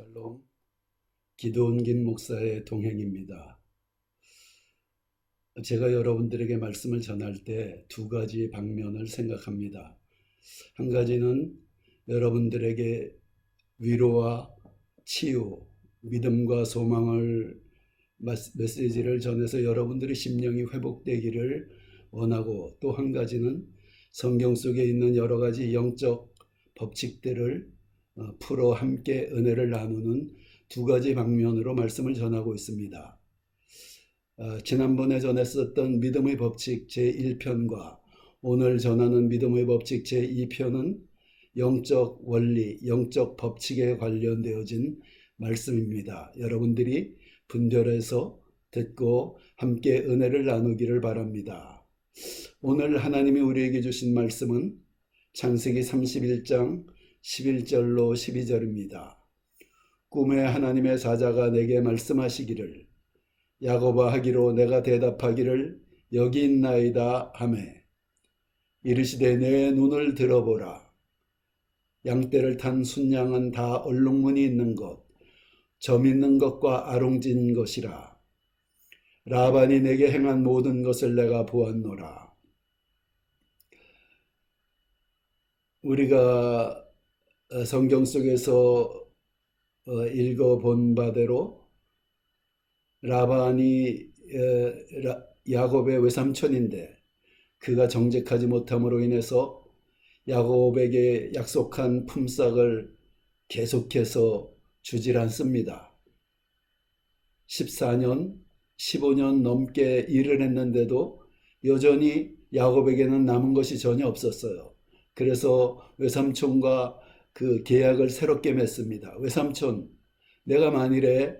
샬롬, 기도원 김 목사의 동행입니다. 제가 여러분들에게 말씀을 전할 때 두 가지 방면을 생각합니다. 한 가지는 여러분들에게 위로와 치유, 믿음과 소망을 메시지를 전해서 여러분들의 심령이 회복되기를 원하고, 또 한 가지는 성경 속에 있는 여러 가지 영적 법칙들을 풀어 함께 은혜를 나누는 두 가지 방면으로 말씀을 전하고 있습니다. 지난번에 전했었던 믿음의 법칙 제1편과 오늘 전하는 믿음의 법칙 제2편은 영적 원리, 영적 법칙에 관련되어진 말씀입니다. 여러분들이 분별해서 듣고 함께 은혜를 나누기를 바랍니다. 오늘 하나님이 우리에게 주신 말씀은 창세기 31장 11절로 12절입니다. 꿈에 하나님의 사자가 내게 말씀하시기를 야곱아 하기로 내가 대답하기를 여기 있나이다 하매 이르시되 내 눈을 들어보라. 양떼를 탄 순양은 다 얼룩무늬 있는 것, 점 있는 것과 아롱진 것이라. 라반이 내게 행한 모든 것을 내가 보았노라. 우리가 성경 속에서 읽어본 바대로 라반이 야곱의 외삼촌인데 그가 정직하지 못함으로 인해서 야곱에게 약속한 품삯을 계속해서 주질 않습니다. 14년, 15년 넘게 일을 했는데도 여전히 야곱에게는 남은 것이 전혀 없었어요. 그래서 외삼촌과 그 계약을 새롭게 맺습니다. 외삼촌, 내가 만일에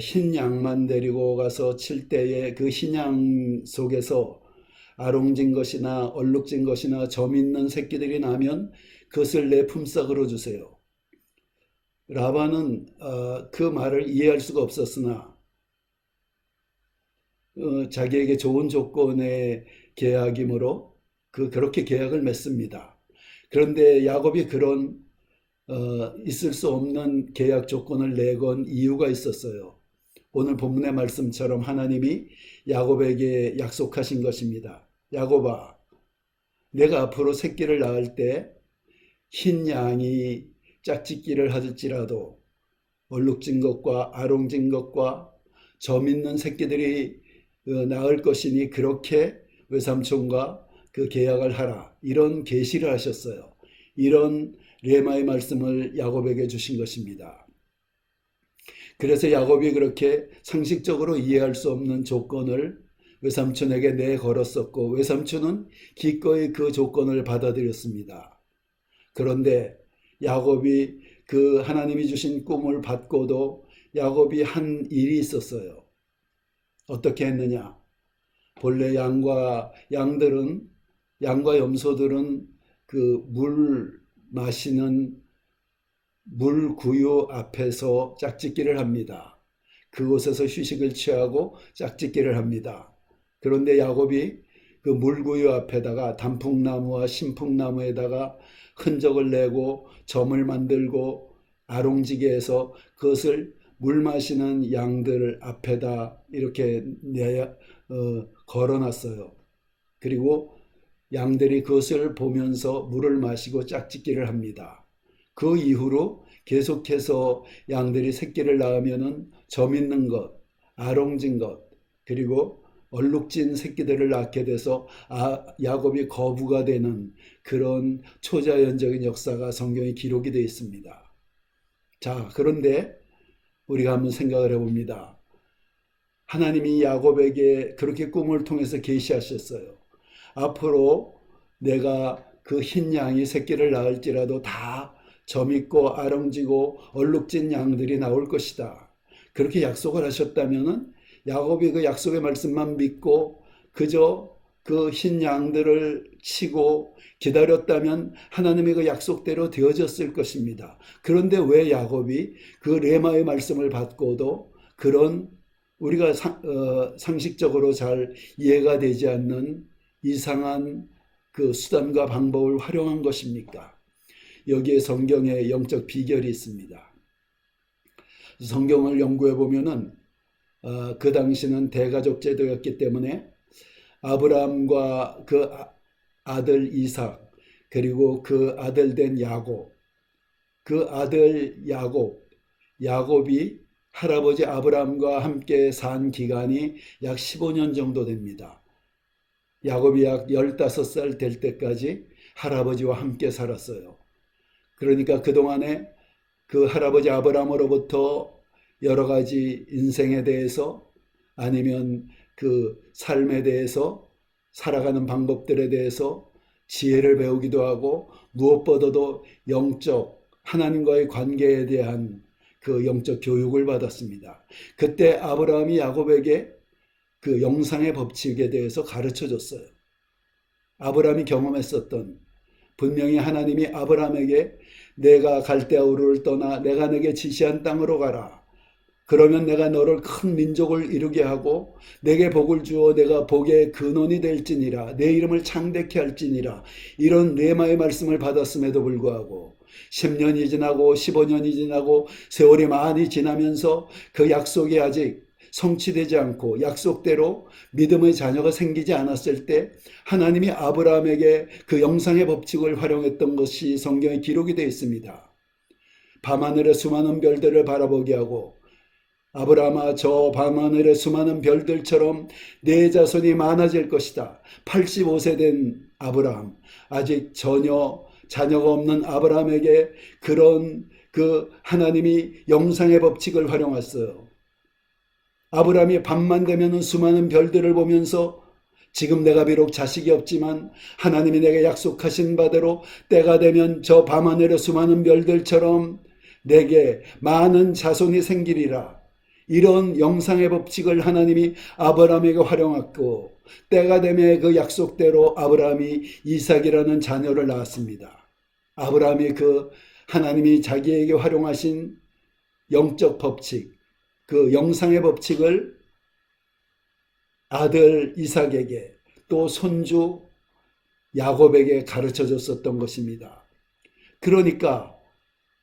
흰 양만 데리고 가서 칠 때에 그 흰 양 속에서 아롱진 것이나 얼룩진 것이나 점 있는 새끼들이 나면 그것을 내 품삯으로 주세요. 라반은 그 말을 이해할 수가 없었으나 자기에게 좋은 조건의 계약이므로 그렇게 계약을 맺습니다. 그런데 야곱이 그런 있을 수 없는 계약 조건을 내건 이유가 있었어요. 오늘 본문의 말씀처럼 하나님이 야곱에게 약속하신 것입니다. 야곱아, 내가 앞으로 새끼를 낳을 때 흰 양이 짝짓기를 할지라도 얼룩진 것과 아롱진 것과 점 있는 새끼들이 낳을 것이니 그렇게 외삼촌과 그 계약을 하라. 이런 계시를 하셨어요. 이런 레마의 말씀을 야곱에게 주신 것입니다. 그래서 야곱이 그렇게 상식적으로 이해할 수 없는 조건을 외삼촌에게 내걸었었고 외삼촌은 기꺼이 그 조건을 받아들였습니다. 그런데 야곱이 그 하나님이 주신 꿈을 받고도 야곱이 한 일이 있었어요. 어떻게 했느냐? 본래 양과 염소들은 그 물 마시는 물구유 앞에서 짝짓기를 합니다. 그곳에서 휴식을 취하고 짝짓기를 합니다. 그런데 야곱이 그 물구유 앞에다가 단풍나무와 신풍나무에다가 흔적을 내고 점을 만들고 아롱지게 해서 그것을 물 마시는 양들 앞에다 이렇게 걸어놨어요. 그리고 양들이 그것을 보면서 물을 마시고 짝짓기를 합니다. 그 이후로 계속해서 양들이 새끼를 낳으면은 점 있는 것, 아롱진 것, 그리고 얼룩진 새끼들을 낳게 돼서 야곱이 거부가 되는 그런 초자연적인 역사가 성경에 기록이 되어 있습니다. 자, 그런데 우리가 한번 생각을 해봅니다. 하나님이 야곱에게 그렇게 꿈을 통해서 계시하셨어요. 앞으로 내가 그 흰 양이 새끼를 낳을지라도 다 점 있고 아롱지고 얼룩진 양들이 나올 것이다. 그렇게 약속을 하셨다면은 야곱이 그 약속의 말씀만 믿고 그저 그 흰 양들을 치고 기다렸다면 하나님의 그 약속대로 되어졌을 것입니다. 그런데 왜 야곱이 그 레마의 말씀을 받고도 그런 우리가 상식적으로 잘 이해가 되지 않는 이상한 그 수단과 방법을 활용한 것입니까? 여기에 성경에 영적 비결이 있습니다. 성경을 연구해 보면은 그 당시는 대가족 제도였기 때문에 아브라함과 그 아들 이삭, 그리고 그 아들 된 야곱, 그 아들 야곱이 할아버지 아브라함과 함께 산 기간이 약 15년 정도 됩니다. 야곱이 약 15살 될 때까지 할아버지와 함께 살았어요. 그러니까 그동안에 그 할아버지 아브라함으로부터 여러 가지 인생에 대해서, 아니면 그 삶에 대해서, 살아가는 방법들에 대해서 지혜를 배우기도 하고, 무엇보다도 영적 하나님과의 관계에 대한 그 영적 교육을 받았습니다. 그때 아브라함이 야곱에게 그 영상의 법칙에 대해서 가르쳐 줬어요. 아브라함이 경험했었던, 분명히 하나님이 아브라함에게 내가 갈대아 우르를 떠나 내가 내게 지시한 땅으로 가라. 그러면 내가 너를 큰 민족을 이루게 하고 내게 복을 주어 내가 복의 근원이 될지니라, 내 이름을 창대케 할지니라, 이런 레마의 말씀을 받았음에도 불구하고 10년이 지나고 15년이 지나고 세월이 많이 지나면서 그 약속이 아직 성취되지 않고 약속대로 믿음의 자녀가 생기지 않았을 때 하나님이 아브라함에게 그 영상의 법칙을 활용했던 것이 성경에 기록이 되어 있습니다. 밤하늘의 수많은 별들을 바라보게 하고, 아브라함아, 저 밤하늘의 수많은 별들처럼 내 자손이 많아질 것이다. 85세 된 아브라함, 아직 전혀 자녀가 없는 아브라함에게 그런 그 하나님이 영상의 법칙을 활용했어요. 아브라함이 밤만 되면 수많은 별들을 보면서 지금 내가 비록 자식이 없지만 하나님이 내게 약속하신 바대로 때가 되면 저 밤하늘의 수많은 별들처럼 내게 많은 자손이 생기리라, 이런 영상의 법칙을 하나님이 아브라함에게 활용했고, 때가 되면 그 약속대로 아브라함이 이삭이라는 자녀를 낳았습니다. 아브라함이 그 하나님이 자기에게 활용하신 영적 법칙, 그 영상의 법칙을 아들 이삭에게, 또 손주 야곱에게 가르쳐 줬었던 것입니다. 그러니까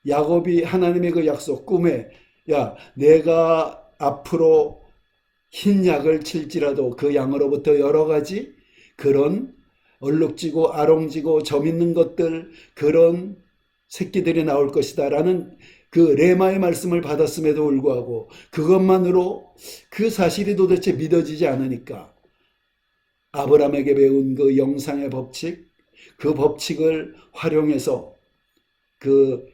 야곱이 하나님의 그 약속, 꿈에, 야, 내가 앞으로 흰 약을 칠지라도 그 양으로부터 여러 가지 그런 얼룩지고 아롱지고 점 있는 것들, 그런 새끼들이 나올 것이다 라는 그 레마의 말씀을 받았음에도 불구하고 그것만으로 그 사실이 도대체 믿어지지 않으니까 아브라함에게 배운 그 영상의 법칙, 그 법칙을 활용해서 그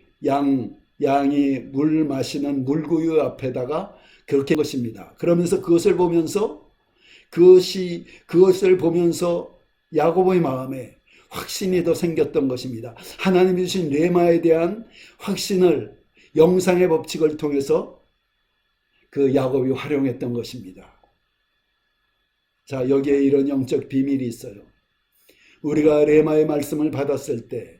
양이 물 마시는 물구유 앞에다가 그렇게 한 것입니다. 그러면서 그것을 보면서 야곱의 마음에 확신이 더 생겼던 것입니다. 하나님이 주신 레마에 대한 확신을 영상의 법칙을 통해서 그 야곱이 활용했던 것입니다. 자, 여기에 이런 영적 비밀이 있어요. 우리가 레마의 말씀을 받았을 때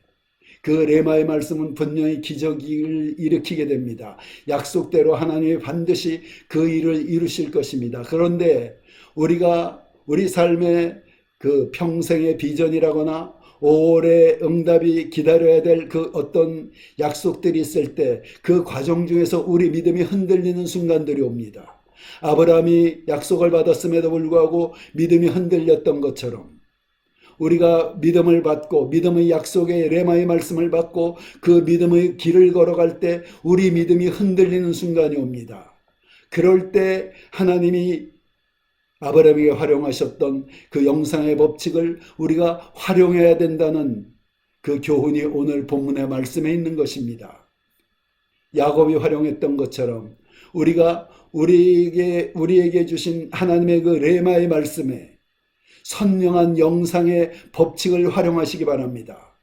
그 레마의 말씀은 분명히 기적을 일으키게 됩니다. 약속대로 하나님이 반드시 그 일을 이루실 것입니다. 그런데 우리가 우리 삶의 그 평생의 비전이라거나 오래 응답이 기다려야 될 그 어떤 약속들이 있을 때 그 과정 중에서 우리 믿음이 흔들리는 순간들이 옵니다. 아브라함이 약속을 받았음에도 불구하고 믿음이 흔들렸던 것처럼 우리가 믿음을 받고 믿음의 약속의 레마의 말씀을 받고 그 믿음의 길을 걸어갈 때 우리 믿음이 흔들리는 순간이 옵니다. 그럴 때 하나님이 아브라함에게 활용하셨던 그 영상의 법칙을 우리가 활용해야 된다는 그 교훈이 오늘 본문의 말씀에 있는 것입니다. 야곱이 활용했던 것처럼 우리가 우리에게 주신 하나님의 그 레마의 말씀에 선명한 영상의 법칙을 활용하시기 바랍니다.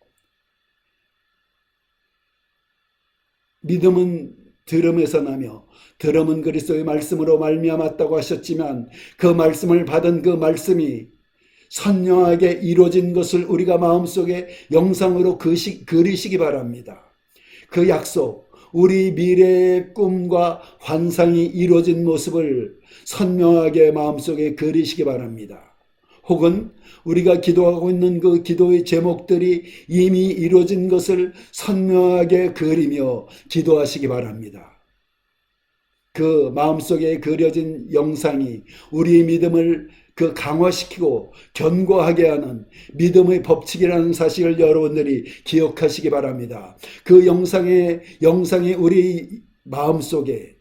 믿음은 들음에서 나며 들음은 그리스도의 말씀으로 말미암았다고 하셨지만 그 말씀을 받은 그 말씀이 선명하게 이루어진 것을 우리가 마음속에 영상으로 그리시기 바랍니다. 그 약속, 우리 미래의 꿈과 환상이 이루어진 모습을 선명하게 마음속에 그리시기 바랍니다. 혹은 우리가 기도하고 있는 그 기도의 제목들이 이미 이루어진 것을 선명하게 그리며 기도하시기 바랍니다. 그 마음속에 그려진 영상이 우리의 믿음을 강화시키고 견고하게 하는 믿음의 법칙이라는 사실을 여러분들이 기억하시기 바랍니다. 그 영상이 우리 마음속에,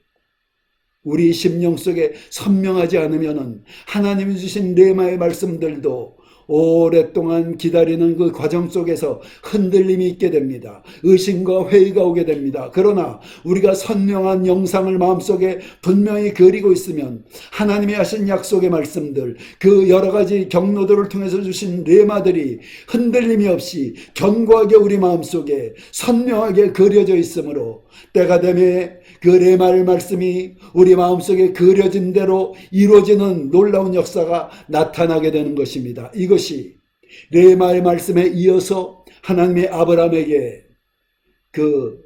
우리 심령 속에 선명하지 않으면은 하나님이 주신 레마의 말씀들도 오랫동안 기다리는 그 과정 속에서 흔들림이 있게 됩니다. 의심과 회의가 오게 됩니다. 그러나 우리가 선명한 영상을 마음속에 분명히 그리고 있으면 하나님이 하신 약속의 말씀들, 그 여러 가지 경로들을 통해서 주신 레마들이 흔들림이 없이 견고하게 우리 마음속에 선명하게 그려져 있으므로 때가 되면 그 레마의 말씀이 우리 마음속에 그려진 대로 이루어지는 놀라운 역사가 나타나게 되는 것입니다. 이것이 레마의 말씀에 이어서 하나님의 아브라함에게 그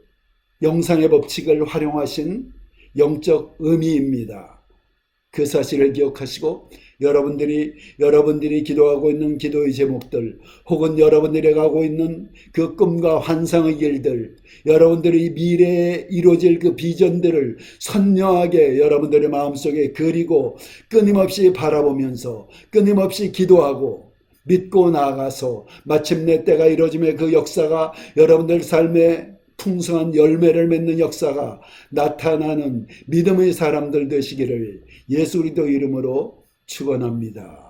영상의 법칙을 활용하신 영적 의미입니다. 그 사실을 기억하시고 여러분들이 기도하고 있는 기도의 제목들, 혹은 여러분들이 가고 있는 그 꿈과 환상의 길들, 여러분들이 미래에 이루어질 그 비전들을 선명하게 여러분들의 마음속에 그리고 끊임없이 바라보면서 끊임없이 기도하고 믿고 나아가서 마침내 때가 이루어짐의 그 역사가 여러분들 삶에 풍성한 열매를 맺는 역사가 나타나는 믿음의 사람들 되시기를 예수 그리스도 이름으로 축원합니다.